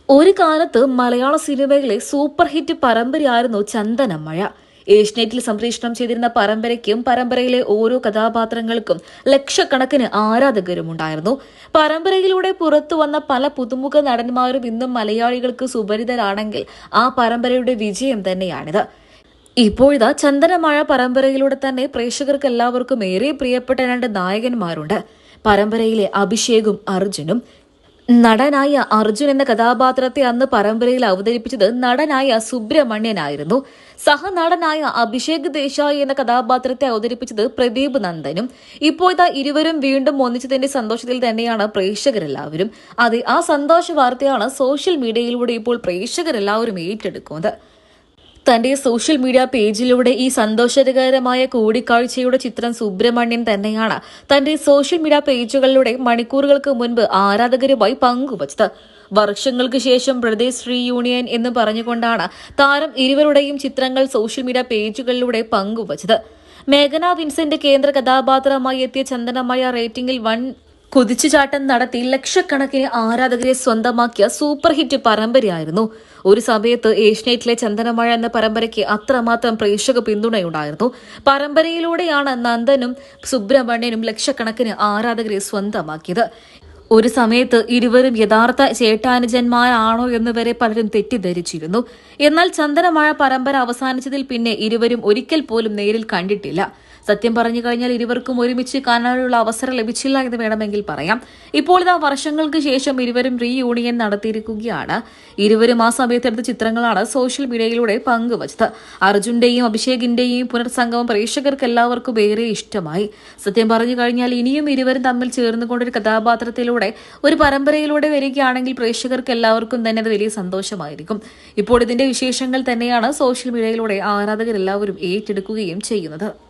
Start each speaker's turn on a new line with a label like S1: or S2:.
S1: ഒരു കാലത്ത് മലയാള സിനിമയിലെ സൂപ്പർ ഹിറ്റ് പരമ്പരയായിരുന്നു ചന്ദനമഴ. ഏഷ്യനെറ്റിൽ സംപ്രേഷണം ചെയ്തിരുന്ന പരമ്പരയ്ക്കും പരമ്പരയിലെ ഓരോ കഥാപാത്രങ്ങൾക്കും ലക്ഷക്കണക്കിന് ആരാധകരുമുണ്ടായിരുന്നു. പരമ്പരയിലൂടെ പുറത്തു വന്ന പല പുതുമുഖ നടന്മാരും ഇന്നും മലയാളികൾക്ക് സുപരിതരാണെങ്കിൽ ആ പരമ്പരയുടെ വിജയം തന്നെയാണിത്. ഇപ്പോഴിതാ ചന്ദനമഴ പരമ്പരയിലൂടെ തന്നെ പ്രേക്ഷകർക്ക് എല്ലാവർക്കും ഏറെ പ്രിയപ്പെട്ട രണ്ട് നായകന്മാരുണ്ട്. പരമ്പരയിലെ അഭിഷേകും അർജുനും. നടനായ അർജുൻ എന്ന കഥാപാത്രത്തെ അന്ന് പരമ്പരയിൽ അവതരിപ്പിച്ചത് നടനായ സുബ്രഹ്മണ്യനായിരുന്നു. സഹനടനായ അഭിഷേക് ദേശായി എന്ന കഥാപാത്രത്തെ അവതരിപ്പിച്ചത് പ്രദീപ് നന്ദനും. ഇപ്പോഴത്തെ ഇരുവരും വീണ്ടും ഒന്നിച്ചതിന്റെ സന്തോഷത്തിൽ തന്നെയാണ് പ്രേക്ഷകരെല്ലാവരും. അതെ, ആ സന്തോഷ വാർത്തയാണ് സോഷ്യൽ മീഡിയയിലൂടെ ഇപ്പോൾ പ്രേക്ഷകരെല്ലാവരും ഏറ്റെടുക്കുന്നത്. തന്റെ സോഷ്യൽ മീഡിയ പേജിലൂടെ ഈ സന്തോഷകരമായ കൂടിക്കാഴ്ചയുടെ ചിത്രം സുബ്രഹ്മണ്യൻ തന്നെയാണ് തന്റെ സോഷ്യൽ മീഡിയ പേജുകളിലൂടെ മണിക്കൂറുകൾക്ക് മുൻപ് ആരാധകരുമായി പങ്കുവച്ചത്. വർഷങ്ങൾക്ക് ശേഷം ബ്രദേഴ്സ് റീയൂണിയൻ എന്ന് പറഞ്ഞുകൊണ്ടാണ് താരം ഇരുവരുടെയും ചിത്രങ്ങൾ സോഷ്യൽ മീഡിയ പേജുകളിലൂടെ പങ്കുവച്ചത്. മേഘന വിൻസെന്റ് കേന്ദ്ര കഥാപാത്രമായി എത്തിയ ചന്ദനമഴ റേറ്റിംഗിൽ വൻ കുതിച്ചുചാട്ടം നടത്തി ലക്ഷക്കണക്കിന് ആരാധകരെ സ്വന്തമാക്കിയ സൂപ്പർ ഹിറ്റ് പരമ്പരയായിരുന്നു. ഒരു സമയത്ത് ഏഷ്യനെറ്റിലെ ചന്ദനമഴ എന്ന പരമ്പരയ്ക്ക് അത്രമാത്രം പ്രേക്ഷക പിന്തുണയുണ്ടായിരുന്നു. പരമ്പരയിലൂടെയാണ് നന്ദനും സുബ്രഹ്മണ്യനും ലക്ഷക്കണക്കിന് ആരാധകരെ സ്വന്തമാക്കിയത്. ഒരു സമയത്ത് ഇരുവരും യഥാർത്ഥ ചേട്ടാനുജന്മാരാണോ എന്ന് വരെ പലരും തെറ്റിദ്ധരിച്ചിരുന്നു. എന്നാൽ ചന്ദനമഴ പരമ്പര അവസാനിച്ചതിൽ പിന്നെ ഇരുവരും ഒരിക്കൽ പോലും നേരിൽ കണ്ടിട്ടില്ല. സത്യം പറഞ്ഞു കഴിഞ്ഞാൽ ഇരുവർക്കും ഒരുമിച്ച് കാണാനുള്ള അവസരം ലഭിച്ചില്ല എന്ന് വേണമെങ്കിൽ പറയാം. ഇപ്പോൾ ഇതാ വർഷങ്ങൾക്ക് ശേഷം ഇരുവരും റീയൂണിയൻ നടത്തിയിരിക്കുകയാണ്. ഇരുവരും ആ സമയത്തെടുത്ത ചിത്രങ്ങളാണ് സോഷ്യൽ മീഡിയയിലൂടെ പങ്കുവച്ചത്. അർജുന്റെയും അഭിഷേകിന്റെയും പുനർസംഗമം പ്രേക്ഷകർക്ക് എല്ലാവർക്കും ഏറെ ഇഷ്ടമായി. സത്യം പറഞ്ഞു കഴിഞ്ഞാൽ ഇനിയും ഇരുവരും തമ്മിൽ ചേർന്നുകൊണ്ടൊരു കഥാപാത്രത്തിലൂടെ ഒരു പരമ്പരയിലൂടെ വരികയാണെങ്കിൽ പ്രേക്ഷകർക്ക് എല്ലാവർക്കും തന്നെ അത് വലിയ സന്തോഷമായിരിക്കും. ഇപ്പോൾ ഇതിന്റെ വിശേഷങ്ങൾ തന്നെയാണ് സോഷ്യൽ മീഡിയയിലൂടെ ആരാധകരെല്ലാവരും ഏറ്റെടുക്കുകയും ചെയ്യുന്നത്.